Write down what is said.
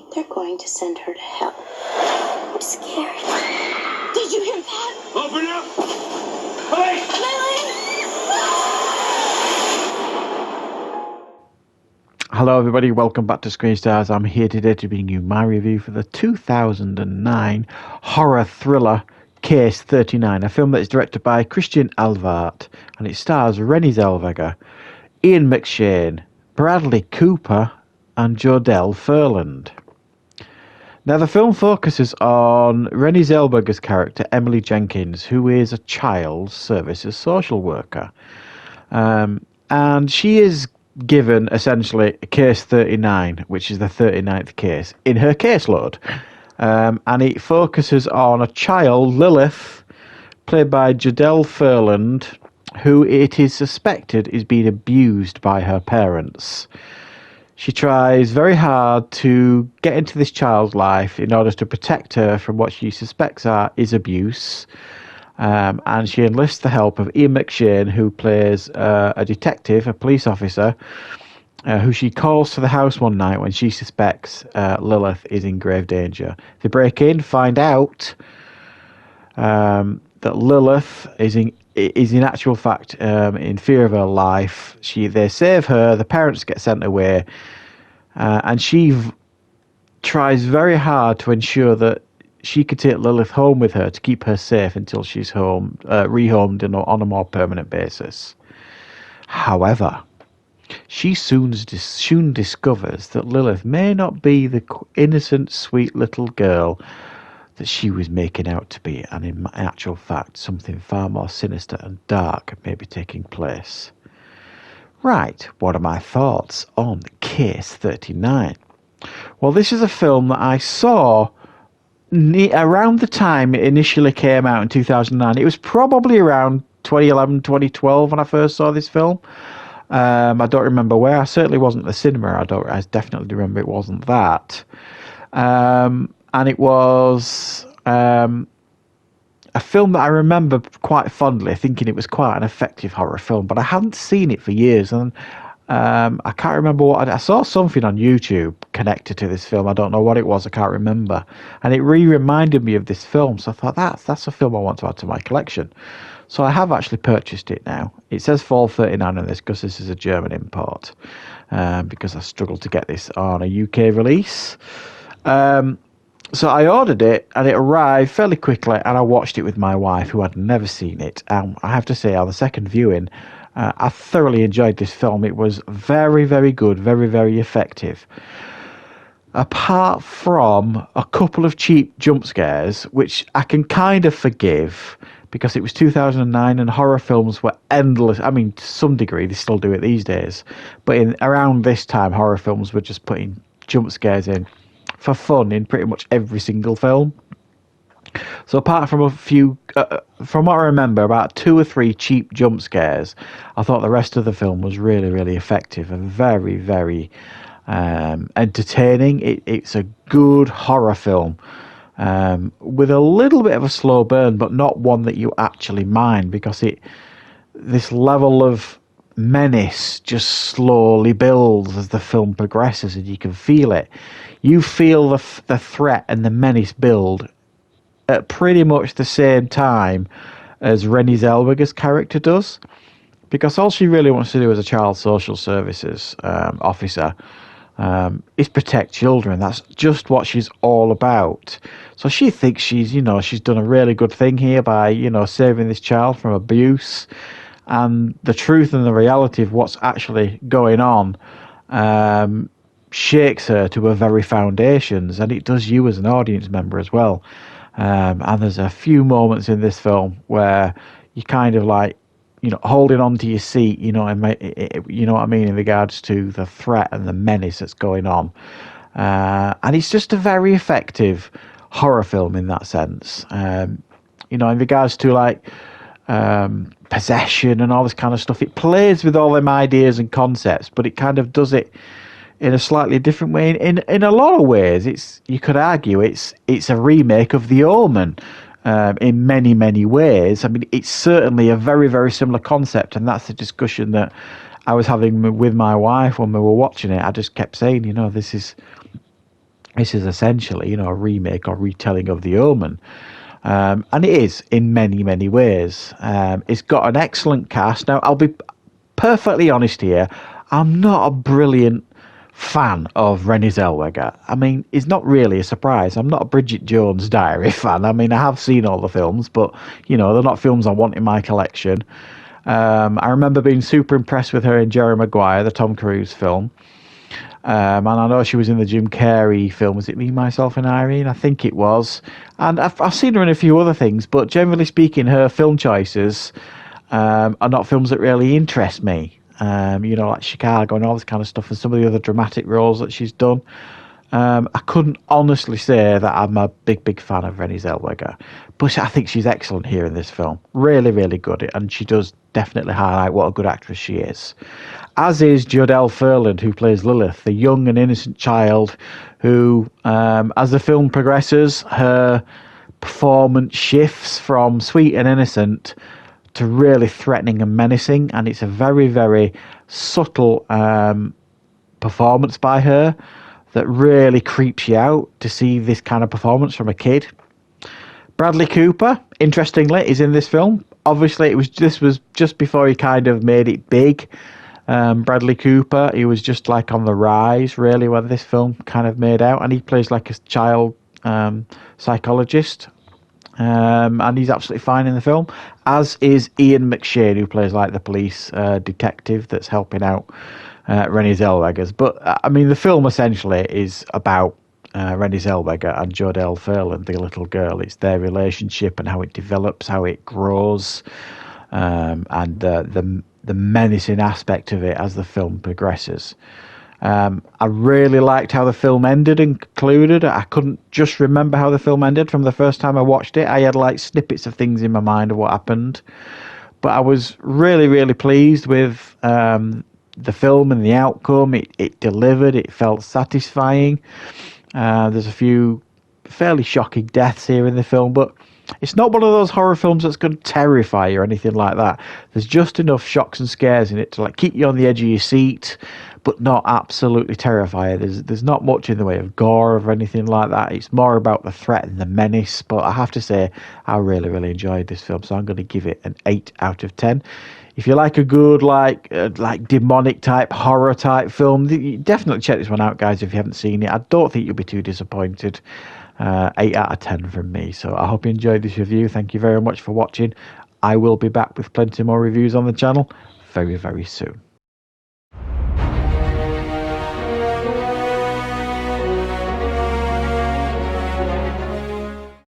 worry. They're going to send her to hell. I'm scared. Did you hear that? Open up! Police! Hello everybody, welcome back to Screenstars. I'm here today to bring you my review for the 2009 horror thriller Case 39, a film that is directed by Christian Alvarez, and it stars Renée Zellweger, Ian McShane, Bradley Cooper and Jodelle Ferland. Now the film focuses on Renée Zellweger's character Emily Jenkins, who is a child services social worker, and she is given essentially case 39, which is the 39th case in her caseload, and it focuses on a child, Lilith, played by Jodelle Ferland, who it is suspected is being abused by her parents. She tries very hard to get into this child's life in order to protect her from what she suspects is abuse. And she enlists the help of Ian McShane, who plays a detective, a police officer, who she calls to the house one night when she suspects Lilith is in grave danger. They break in, find out that Lilith is in actual fact in fear of her life. They save her, the parents get sent away, and she tries very hard to ensure that she could take Lilith home with her to keep her safe until she's home, rehomed on a more permanent basis. However, she soon discovers that Lilith may not be the innocent, sweet little girl that she was making out to be, and in actual fact, something far more sinister and dark may be taking place. Right, what are my thoughts on Case 39? Well, this is a film that I saw around the time it initially came out in 2009. It was probably around 2011, 2012 when I first saw this film. I don't remember where. I certainly wasn't at the cinema. I definitely remember it wasn't that. And it was a film that I remember quite fondly, thinking it was quite an effective horror film, but I hadn't seen it for years, and I can't remember what I saw. Something on YouTube connected to this film. I don't know what it was. I can't remember, and it reminded me of this film. So I thought that's a film I want to add to my collection. So I have actually purchased it now. It says fall 39 on this because this is a German import, because I struggled to get this on a UK release. So I ordered it, and it arrived fairly quickly, and I watched it with my wife, who had never seen it. I have to say, on the second viewing, I thoroughly enjoyed this film. It was very, very good, very, very effective. Apart from a couple of cheap jump scares, which I can kind of forgive, because it was 2009 and horror films were endless. I mean, to some degree, they still do it these days. But around this time, horror films were just putting jump scares in for fun in pretty much every single film. So apart from a few, from what I remember, about 2 or 3 cheap jump scares, I thought the rest of the film was really, really effective and very, very entertaining. It's a good horror film with a little bit of a slow burn, but not one that you actually mind, because this level of menace just slowly builds as the film progresses, and you can feel it. You feel the threat and the menace build at pretty much the same time as Renée Zellweger's character does, because all she really wants to do as a child social services officer is protect children. That's just what she's all about. So she thinks she's done a really good thing here by, saving this child from abuse, and the truth and the reality of what's actually going on shakes her to her very foundations, and it does you as an audience member as well. And there's a few moments in this film where you kind of like, holding on to your seat, you know what I mean, in regards to the threat and the menace that's going on. And it's just a very effective horror film in that sense. In regards to like possession and all this kind of stuff, it plays with all them ideas and concepts, but it kind of does it in a slightly different way. In a lot of ways, you could argue it's a remake of The Omen in many, many ways. I mean, it's certainly a very, very similar concept, and that's the discussion that I was having with my wife when we were watching it. I just kept saying, this is This is essentially, you know, a remake or retelling of The Omen. And it is in many, many ways. It's got an excellent cast. Now, I'll be perfectly honest here. I'm not a brilliant fan of Renée Zellweger. I mean, it's not really a surprise. I'm not a Bridget Jones' Diary fan. I mean, I have seen all the films, but, you know, they're not films I want in my collection. I remember being super impressed with her in Jerry Maguire, the Tom Cruise film. And I know she was in the Jim Carrey film. Was it Me, Myself and Irene? I think it was. And I've seen her in a few other things, but generally speaking, her film choices are not films that really interest me. You know, like Chicago and all this kind of stuff, and some of the other dramatic roles that she's done. I couldn't honestly say that I'm a big fan of Renée Zellweger, but I think she's excellent here in this film. Really, really good, and she does definitely highlight what a good actress she is. As is Jodelle Ferland, who plays Lilith, the young and innocent child who, as the film progresses, her performance shifts from sweet and innocent to really threatening and menacing, and it's a very, very subtle performance by her that really creeps you out to see this kind of performance from a kid. Bradley Cooper, interestingly, is in this film. Obviously, this was just before he kind of made it big. Bradley Cooper, he was just like on the rise, really, when this film kind of made out, and he plays like a child psychologist. And he's absolutely fine in the film, as is Ian McShane, who plays like the police detective that's helping out Renée Zellweger. But I mean, the film essentially is about Renée Zellweger and Jodelle Ferland, the little girl. It's their relationship and how it develops, how it grows, and the menacing aspect of it as the film progresses. I really liked how the film ended and concluded. I couldn't just remember how the film ended from the first time I watched it. I had like snippets of things in my mind of what happened. But I was really, really pleased with the film and the outcome. It delivered. It felt satisfying. There's a few fairly shocking deaths here in the film, but it's not one of those horror films that's going to terrify you or anything like that. There's just enough shocks and scares in it to like keep you on the edge of your seat, but not absolutely terrify you. There's not much in the way of gore or anything like that. It's more about the threat and the menace. But I have to say, I really, really enjoyed this film, so I'm going to give it an 8 out of 10. If you like a good like demonic type horror type film, definitely check this one out, guys. If you haven't seen it, I don't think you'll be too disappointed. 8 out of 10 from me. So I hope you enjoyed this review. Thank you very much for watching. I will be back with plenty more reviews on the channel very, very soon.